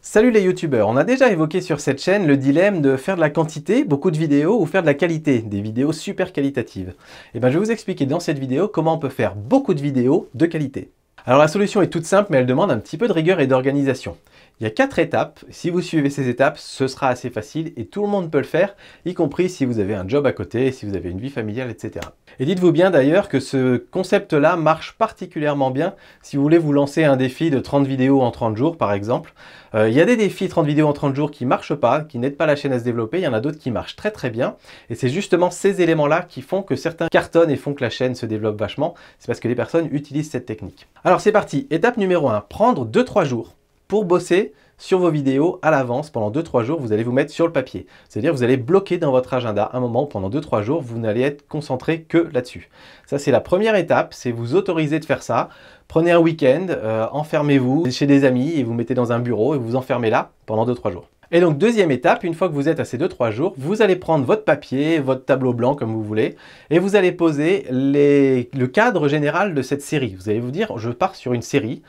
Salut les youtubeurs, on a déjà évoqué sur cette chaîne le dilemme de faire de la quantité, beaucoup de vidéos, ou faire de la qualité, des vidéos super qualitatives. Et bien je vais vous expliquer dans cette vidéo comment on peut faire beaucoup de vidéos de qualité. Alors la solution est toute simple mais elle demande un petit peu de rigueur et d'organisation. Il y a 4 étapes, si vous suivez ces étapes, ce sera assez facile et tout le monde peut le faire, y compris si vous avez un job à côté, si vous avez une vie familiale, etc. Et dites-vous bien d'ailleurs que ce concept-là marche particulièrement bien si vous voulez vous lancer un défi de 30 vidéos en 30 jours par exemple. Il y a des défis 30 vidéos en 30 jours qui ne marchent pas, qui n'aident pas la chaîne à se développer, il y en a d'autres qui marchent très très bien. Et c'est justement ces éléments-là qui font que certains cartonnent et font que la chaîne se développe vachement. C'est parce que les personnes utilisent cette technique. Alors c'est parti, étape numéro 1, prendre 2-3 jours pour bosser sur vos vidéos à l'avance. Pendant 2-3 jours, vous allez vous mettre sur le papier. C'est-à-dire vous allez bloquer dans votre agenda un moment où pendant 2-3 jours, vous n'allez être concentré que là-dessus. Ça, c'est la première étape, c'est vous autoriser de faire ça. Prenez un week-end, enfermez-vous chez des amis et vous mettez dans un bureau et vous vous enfermez là pendant 2-3 jours. Et donc deuxième étape, une fois que vous êtes à ces 2-3 jours, vous allez prendre votre papier, votre tableau blanc comme vous voulez, et vous allez poser le cadre général de cette série. Vous allez vous dire, je pars sur une série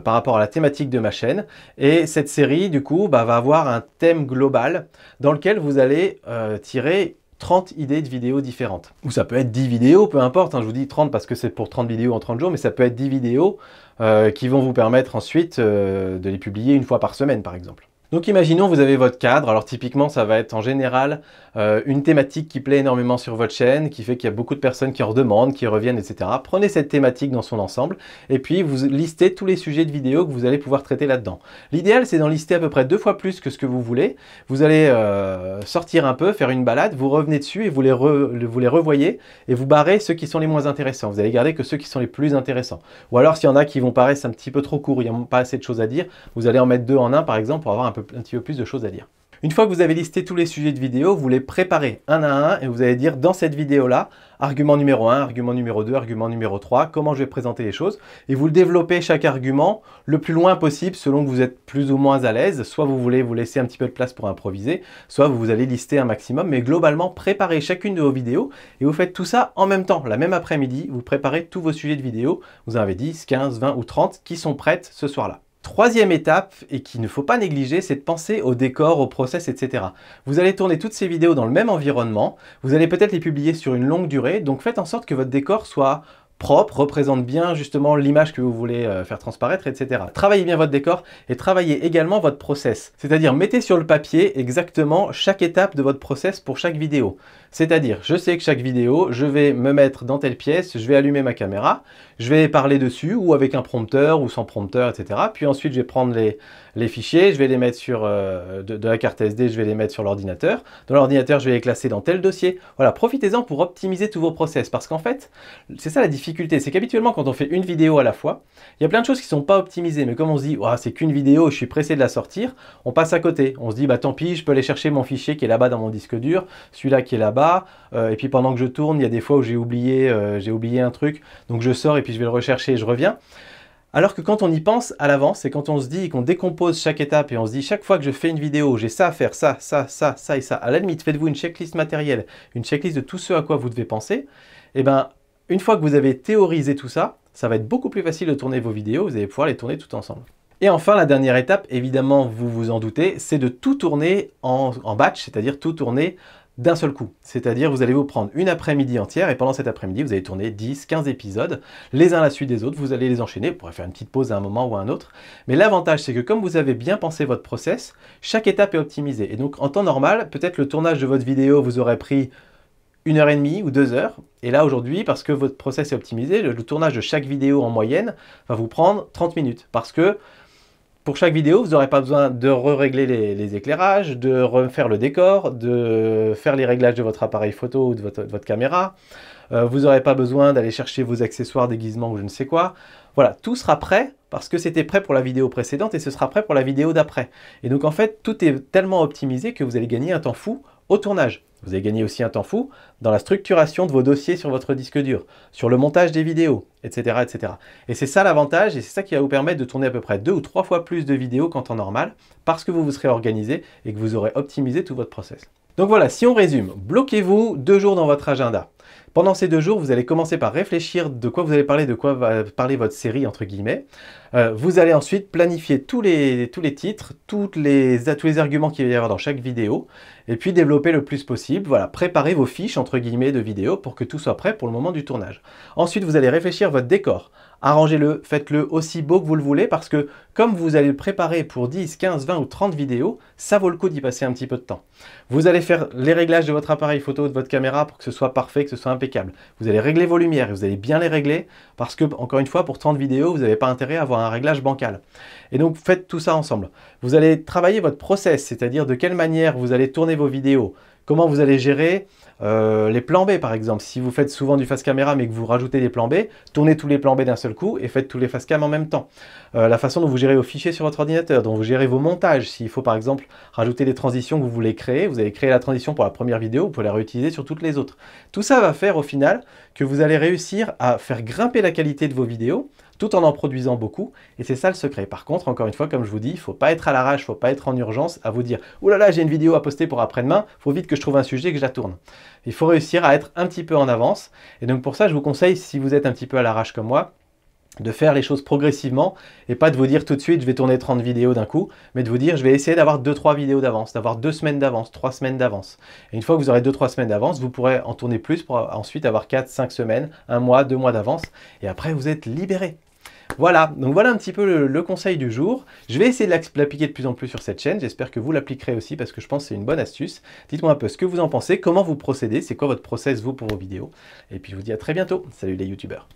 par rapport à la thématique de ma chaîne, et cette série du coup va avoir un thème global dans lequel vous allez tirer 30 idées de vidéos différentes. Ou ça peut être 10 vidéos, peu importe, hein, je vous dis 30 parce que c'est pour 30 vidéos en 30 jours, mais ça peut être 10 vidéos qui vont vous permettre ensuite de les publier une fois par semaine par exemple. Donc imaginons vous avez votre cadre, alors typiquement ça va être en général une thématique qui plaît énormément sur votre chaîne, qui fait qu'il y a beaucoup de personnes qui en redemandent, qui reviennent, etc. Prenez cette thématique dans son ensemble et puis vous listez tous les sujets de vidéos que vous allez pouvoir traiter là-dedans. L'idéal c'est d'en lister à peu près 2 fois plus que ce que vous voulez. Vous allez sortir un peu, faire une balade, vous revenez dessus et vous les revoyez et vous barrez ceux qui sont les moins intéressants. Vous allez garder que ceux qui sont les plus intéressants. Ou alors s'il y en a qui vont paraître un petit peu trop courts, il n'y a pas assez de choses à dire, vous allez en mettre 2 en 1 par exemple pour avoir un petit peu plus de choses à dire. Une fois que vous avez listé tous les sujets de vidéo, vous les préparez un à un et vous allez dire dans cette vidéo-là, argument numéro 1, argument numéro 2, argument numéro 3, comment je vais présenter les choses. Et vous le développez chaque argument le plus loin possible selon que vous êtes plus ou moins à l'aise. Soit vous voulez vous laisser un petit peu de place pour improviser, soit vous allez lister un maximum. Mais globalement, préparez chacune de vos vidéos et vous faites tout ça en même temps. La même après-midi, vous préparez tous vos sujets de vidéo. Vous en avez 10, 15, 20 ou 30 qui sont prêtes ce soir-là. Troisième étape, et qu'il ne faut pas négliger, c'est de penser au décor, au process, etc. Vous allez tourner toutes ces vidéos dans le même environnement, vous allez peut-être les publier sur une longue durée, donc faites en sorte que votre décor soit propre, représente bien justement l'image que vous voulez faire transparaître, etc. Travaillez bien votre décor et travaillez également votre process. C'est-à-dire mettez sur le papier exactement chaque étape de votre process pour chaque vidéo. C'est-à-dire, je sais que chaque vidéo, je vais me mettre dans telle pièce, je vais allumer ma caméra, je vais parler dessus ou avec un prompteur ou sans prompteur, etc. Puis ensuite, je vais prendre les fichiers, je vais les mettre sur de la carte SD, je vais les mettre sur l'ordinateur. Dans l'ordinateur, je vais les classer dans tel dossier. Voilà, profitez-en pour optimiser tous vos process parce qu'en fait, c'est ça la difficulté, c'est qu'habituellement, quand on fait une vidéo à la fois, il y a plein de choses qui ne sont pas optimisées. Mais comme on se dit, oh, c'est qu'une vidéo, je suis pressé de la sortir, on passe à côté. On se dit, bah tant pis, je peux aller chercher mon fichier qui est là-bas dans mon disque dur, celui-là qui est là-bas. Et puis pendant que je tourne, il y a des fois où j'ai oublié un truc, donc je sors et puis je vais le rechercher et je reviens. Alors que quand on y pense à l'avance, et quand on se dit qu'on décompose chaque étape et on se dit chaque fois que je fais une vidéo, j'ai ça à faire, ça, ça, ça, ça et ça. À la limite, faites-vous une checklist matérielle, une checklist de tout ce à quoi vous devez penser. Et ben, une fois que vous avez théorisé tout ça, ça va être beaucoup plus facile de tourner vos vidéos, vous allez pouvoir les tourner tout ensemble. Et enfin, la dernière étape, évidemment, vous vous en doutez, c'est de tout tourner en batch, c'est-à-dire tout tourner d'un seul coup. C'est-à-dire vous allez vous prendre une après-midi entière et pendant cet après-midi, vous allez tourner 10, 15 épisodes, les uns à la suite des autres, vous allez les enchaîner, vous pourrez faire une petite pause à un moment ou à un autre. Mais l'avantage, c'est que comme vous avez bien pensé votre process, chaque étape est optimisée. Et donc en temps normal, peut-être le tournage de votre vidéo vous aurait pris 1h30 ou 2 heures. Et là aujourd'hui, parce que votre process est optimisé, le tournage de chaque vidéo en moyenne va vous prendre 30 minutes. Parce que pour chaque vidéo, vous n'aurez pas besoin de régler les éclairages, de refaire le décor, de faire les réglages de votre appareil photo ou de votre caméra. Vous n'aurez pas besoin d'aller chercher vos accessoires, déguisements ou je ne sais quoi. Voilà, tout sera prêt parce que c'était prêt pour la vidéo précédente et ce sera prêt pour la vidéo d'après. Et donc en fait, tout est tellement optimisé que vous allez gagner un temps fou au tournage. Vous allez gagner aussi un temps fou dans la structuration de vos dossiers sur votre disque dur, sur le montage des vidéos, etc. etc. Et c'est ça l'avantage et c'est ça qui va vous permettre de tourner à peu près 2 ou 3 fois plus de vidéos qu'en temps normal parce que vous vous serez organisé et que vous aurez optimisé tout votre process. Donc voilà, si on résume, bloquez-vous 2 jours dans votre agenda. Pendant ces 2 jours, vous allez commencer par réfléchir de quoi vous allez parler, de quoi va parler votre série, entre guillemets. Vous allez ensuite planifier tous les titres, tous les arguments qu'il va y avoir dans chaque vidéo, et puis développer le plus possible. Voilà, préparez vos fiches, entre guillemets, de vidéos pour que tout soit prêt pour le moment du tournage. Ensuite, vous allez réfléchir votre décor. Arrangez-le, faites-le aussi beau que vous le voulez parce que comme vous allez le préparer pour 10, 15, 20 ou 30 vidéos, ça vaut le coup d'y passer un petit peu de temps. Vous allez faire les réglages de votre appareil photo, de votre caméra pour que ce soit parfait, que ce soit impeccable. Vous allez régler vos lumières et vous allez bien les régler parce que, encore une fois, pour 30 vidéos, vous n'avez pas intérêt à avoir un réglage bancal. Et donc, faites tout ça ensemble. Vous allez travailler votre process, c'est-à-dire de quelle manière vous allez tourner vos vidéos, comment vous allez gérer les plans B par exemple. Si vous faites souvent du face caméra mais que vous rajoutez des plans B, tournez tous les plans B d'un seul coup et faites tous les face cam en même temps. La façon dont vous gérez vos fichiers sur votre ordinateur, dont vous gérez vos montages. S'il faut par exemple rajouter des transitions que vous voulez créer, vous avez créé la transition pour la première vidéo, vous pouvez la réutiliser sur toutes les autres. Tout ça va faire au final que vous allez réussir à faire grimper la qualité de vos vidéos tout en produisant beaucoup, et c'est ça le secret. Par contre, encore une fois, comme je vous dis, il ne faut pas être à l'arrache, il ne faut pas être en urgence à vous dire « Ouh là là, j'ai une vidéo à poster pour après-demain, il faut vite que je trouve un sujet et que je la tourne ». Il faut réussir à être un petit peu en avance, et donc pour ça, je vous conseille, si vous êtes un petit peu à l'arrache comme moi, de faire les choses progressivement et pas de vous dire tout de suite je vais tourner 30 vidéos d'un coup, mais de vous dire je vais essayer d'avoir 2-3 vidéos d'avance, d'avoir 2 semaines d'avance, 3 semaines d'avance. Et une fois que vous aurez 2-3 semaines d'avance, vous pourrez en tourner plus pour ensuite avoir 4-5 semaines, 1 mois, 2 mois d'avance, et après vous êtes libéré. Voilà, donc voilà un petit peu le conseil du jour. Je vais essayer de l'appliquer de plus en plus sur cette chaîne. J'espère que vous l'appliquerez aussi parce que je pense que c'est une bonne astuce. Dites-moi un peu ce que vous en pensez, comment vous procédez, c'est quoi votre process vous pour vos vidéos. Et puis je vous dis à très bientôt. Salut les youtubeurs.